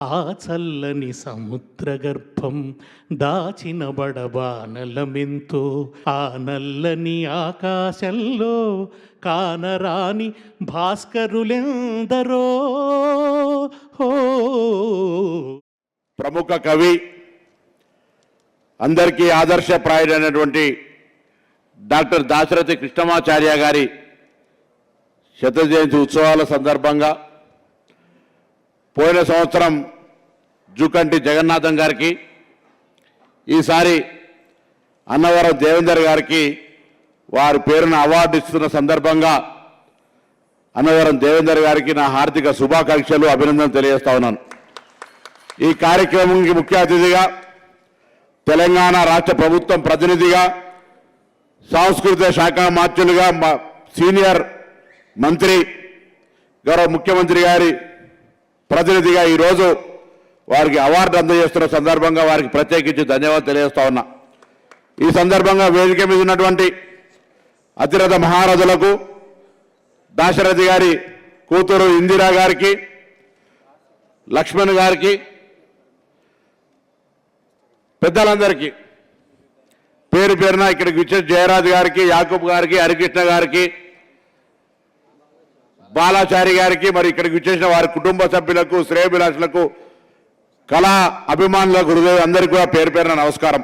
ఆ చల్లని సముద్రగర్భం దాచిన బడబానలమెంతో, ఆ నల్లని ఆకాశంలో కానరాని భాస్కరులెందరో. ప్రముఖ కవి, అందరికీ ఆదర్శప్రాయుడైనటువంటి డాక్టర్ దాశరథి కృష్ణమాచార్య గారి శత జయంతి ఉత్సవాల సందర్భంగా పోయిన సంవత్సరం జూకంటి జగన్నాథం గారికి, ఈసారి అన్నవరం దేవేందర్ గారికి వారి పేరున అవార్డు ఇస్తున్న సందర్భంగా అన్నవరం దేవేందర్ గారికి నా హార్దిక శుభాకాంక్షలు, అభినందనలు తెలియజేస్తా ఉన్నాను. ఈ కార్యక్రమానికి ముఖ్య అతిథిగా తెలంగాణ రాష్ట్ర ప్రభుత్వం ప్రతినిధిగా, సాంస్కృతిక శాఖ మంత్రులుగా సీనియర్ మంత్రి గౌరవ ముఖ్యమంత్రి గారి ప్రతినిధిగా ఈరోజు వారికి అవార్డు అందజేస్తున్న సందర్భంగా వారికి ప్రత్యేకించి ధన్యవాదాలు తెలియజేస్తా ఉన్నా. ఈ సందర్భంగా వేదిక మీద ఉన్నటువంటి అతిరథ మహారథులకు, దాశరథి గారి కూతురు ఇందిరా గారికి, లక్ష్మణ్ గారికి, పెద్దలందరికీ పేరు పేరున ఇక్కడికి విచ్చేసి జయరాజ్ గారికి, యాకూబ్ గారికి, హరికృష్ణ గారికి, బాలాచారి గారికి, మరి ఇక్కడికి విచ్చేసిన వారి కుటుంబ సభ్యులకు, శ్రేయోభిలాషులకు, కళా అభిమానులకు, హృదయం అందరికీ కూడా పేరు పేరున నమస్కారం.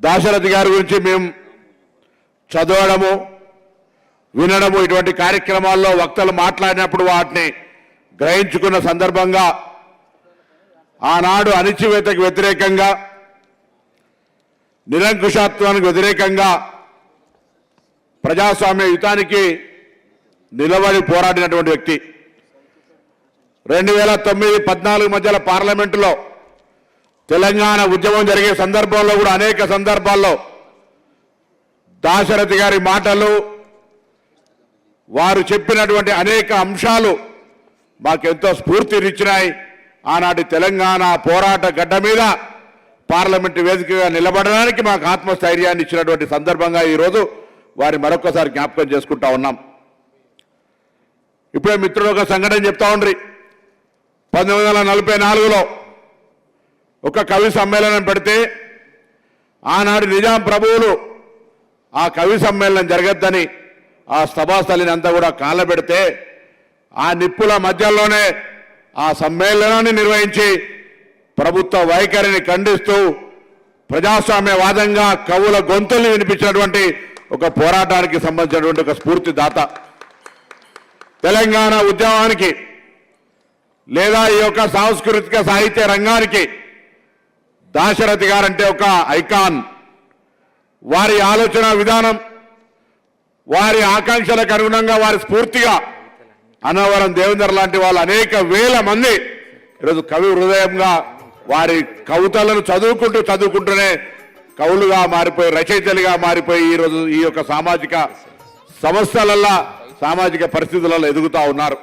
దాశరథి గారి గురించి మేము చదవడము, వినడము, ఇటువంటి కార్యక్రమాల్లో వక్తలు మాట్లాడినప్పుడు వాటిని గ్రహించుకున్న సందర్భంగా ఆనాడు అణిచివేతకు వ్యతిరేకంగా, నిరంకుశత్వానికి వ్యతిరేకంగా ప్రజాస్వామ్య యుతానికి నిలబడి పోరాడినటువంటి వ్యక్తి. 2009-14 మధ్యలో పార్లమెంటులో తెలంగాణ ఉద్యమం జరిగే సందర్భంలో కూడా అనేక సందర్భాల్లో దాశరథి గారి మాటలు, వారు చెప్పినటువంటి అనేక అంశాలు మాకెంతో స్ఫూర్తినిచ్చినాయి. ఆనాటి తెలంగాణ పోరాట గడ్డ మీద పార్లమెంటు వేదికగా నిలబడడానికి మాకు ఆత్మస్థైర్యాన్ని ఇచ్చినటువంటి సందర్భంగా ఈరోజు వారి మరొకసారి జ్ఞాపకం చేసుకుంటా ఉన్నాం. ఇప్పుడే మిత్రుడు ఒక సంఘటన చెప్తా ఉండ్రి. 1944లో ఒక కవి సమ్మేళనం పెడితే ఆనాడు నిజాం ప్రభువులు ఆ కవి సమ్మేళనం జరగద్దని ఆ సభాస్థలిని అంతా కూడా కాళ్ళబెడితే, ఆ నిప్పుల మధ్యలోనే ఆ సమ్మేళనాన్ని నిర్వహించి ప్రభుత్వ వైఖరిని ఖండిస్తూ ప్రజాస్వామ్యవాదంగా కవుల గొంతుల్ని వినిపించినటువంటి ఒక పోరాటానికి సంబంధించినటువంటి ఒక స్ఫూర్తిదాత. తెలంగాణ ఉద్యమానికి లేదా ఈ యొక్క సాంస్కృతిక సాహిత్య రంగానికి దాశరథి గారంటే ఒక ఐకాన్. వారి ఆలోచన విధానం, వారి ఆకాంక్షలకు అనుగుణంగా, వారి స్ఫూర్తిగా అన్నవరం దేవేందర్ లాంటి వాళ్ళు అనేక వేల మంది ఈరోజు కవి హృదయంగా వారి కవితలను చదువుకుంటూనే కవులుగా మారిపోయి, రచయితలుగా మారిపోయి ఈరోజు ఈ యొక్క సామాజిక సమస్యలల్లో, సామాజిక పరిస్థితులలో ఎదుగుతూ ఉన్నారు.